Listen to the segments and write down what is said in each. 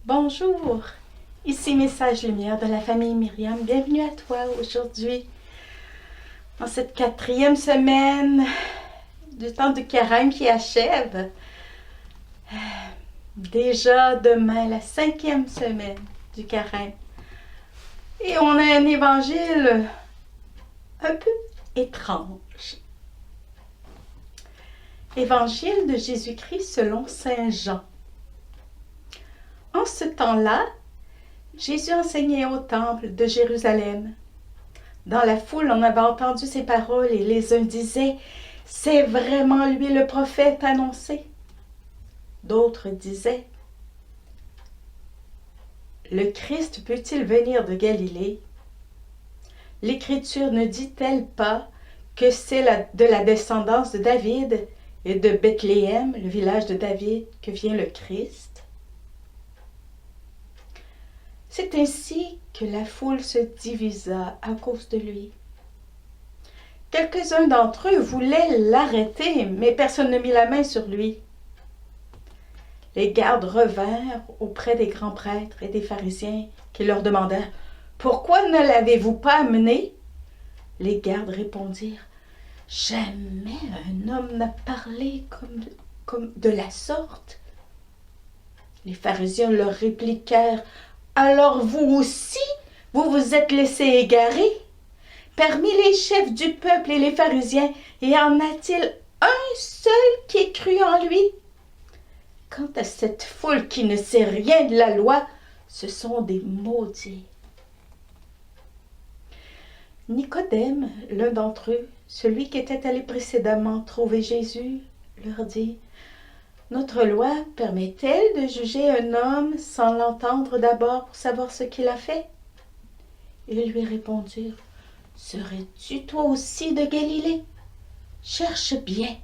Bonjour, ici Message Lumière de la famille Myriam. Bienvenue à toi aujourd'hui, dans cette 4e semaine du temps de carême qui achève. Déjà demain, la 5e semaine du carême. Et on a un évangile un peu étrange. Évangile de Jésus-Christ selon Saint Jean. En ce temps-là, Jésus enseignait au temple de Jérusalem. Dans la foule, on avait entendu ces paroles et les uns disaient « C'est vraiment lui le prophète annoncé ». D'autres disaient « Le Christ peut-il venir de Galilée? L'Écriture ne dit-elle pas que c'est de la descendance de David et de Bethléem, le village de David, que vient le Christ ?» C'est ainsi que la foule se divisa à cause de lui. Quelques-uns d'entre eux voulaient l'arrêter, mais personne ne mit la main sur lui. Les gardes revinrent auprès des grands prêtres et des pharisiens qui leur demandèrent « Pourquoi ne l'avez-vous pas amené ?» Les gardes répondirent « Jamais un homme n'a parlé comme de la sorte. » Les pharisiens leur répliquèrent « Alors vous aussi, vous vous êtes laissés égarer? Parmi les chefs du peuple et les pharisiens, y en a-t-il un seul qui ait cru en lui? Quant à cette foule qui ne sait rien de la loi, ce sont des maudits. » Nicodème, l'un d'entre eux, celui qui était allé précédemment trouver Jésus, leur dit « Notre loi permet-elle de juger un homme sans l'entendre d'abord pour savoir ce qu'il a fait? » Ils lui répondirent « Serais-tu toi aussi de Galilée? Cherche bien,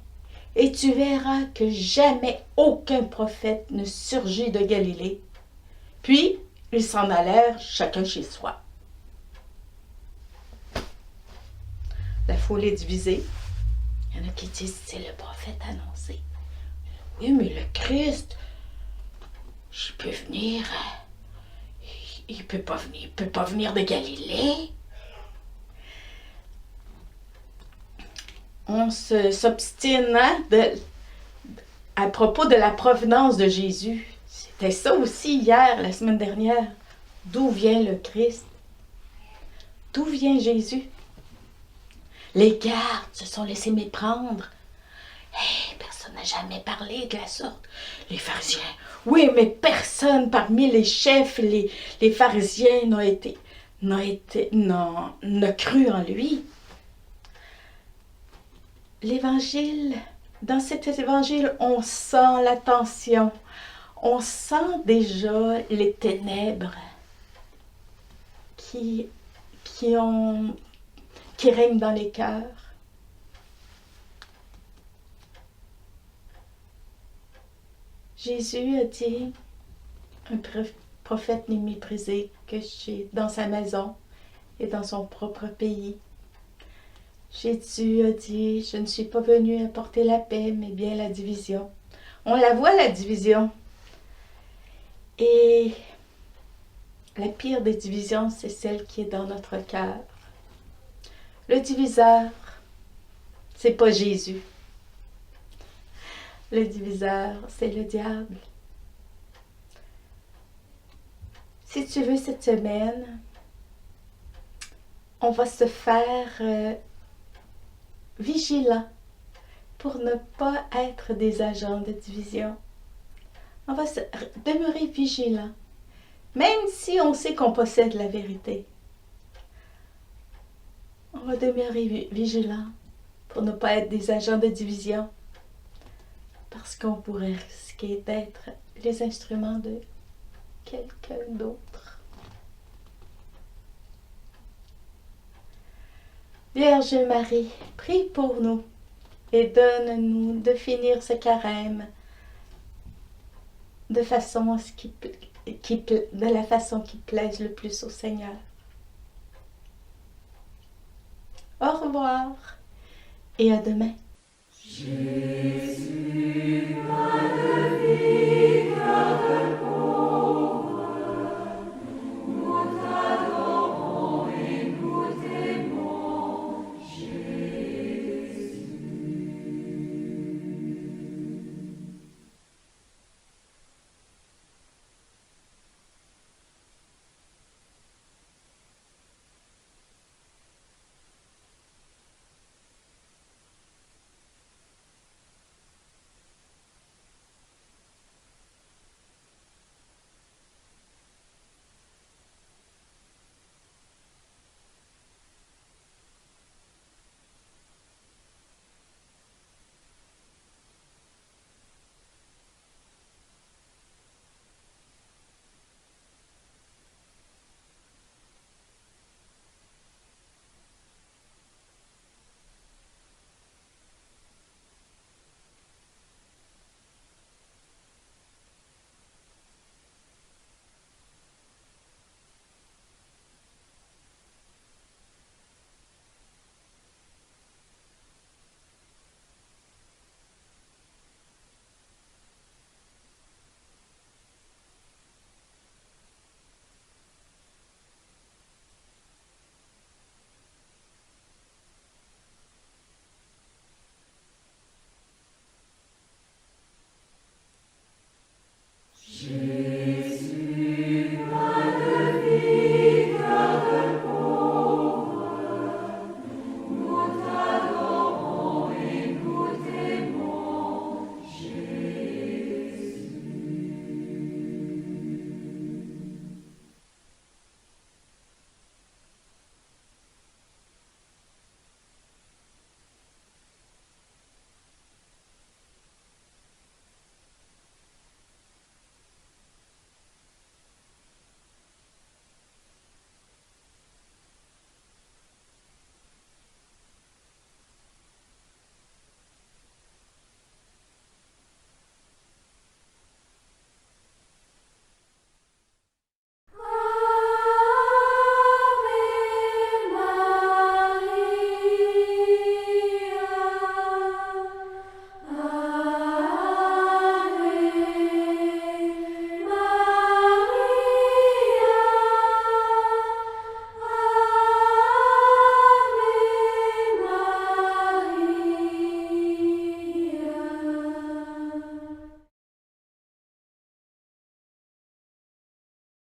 et tu verras que jamais aucun prophète ne surgit de Galilée. » Puis ils s'en allèrent chacun chez soi. La foule est divisée. Il y en a qui disent « C'est le prophète annoncé. » Oui, mais le Christ, il peut venir. Il peut pas venir de Galilée. On s'obstine à propos de la provenance de Jésus. C'était ça aussi hier, la semaine dernière. D'où vient le Christ? D'où vient Jésus? Les gardes se sont laissés méprendre. Hey, personne n'a jamais parlé de la sorte. Les pharisiens, oui, mais personne parmi les chefs, les pharisiens n'a cru en lui. L'évangile, dans cet évangile, on sent la tension. On sent déjà les ténèbres qui règnent dans les cœurs. Jésus a dit, un prophète n'est méprisé que dans sa maison et dans son propre pays. Jésus a dit, je ne suis pas venu apporter la paix, mais bien la division. On la voit, la division. Et la pire des divisions, c'est celle qui est dans notre cœur. Le diviseur, c'est pas Jésus. Le diviseur, c'est le diable. Si tu veux, cette semaine, on va se faire vigilant pour ne pas être des agents de division. On va demeurer vigilant, même si on sait qu'on possède la vérité. On va demeurer vigilant pour ne pas être des agents de division, parce qu'on pourrait risquer d'être les instruments de quelqu'un d'autre. Vierge Marie, prie pour nous et donne-nous de finir ce carême de la façon qui plaise le plus au Seigneur. Au revoir et à demain. Jésus.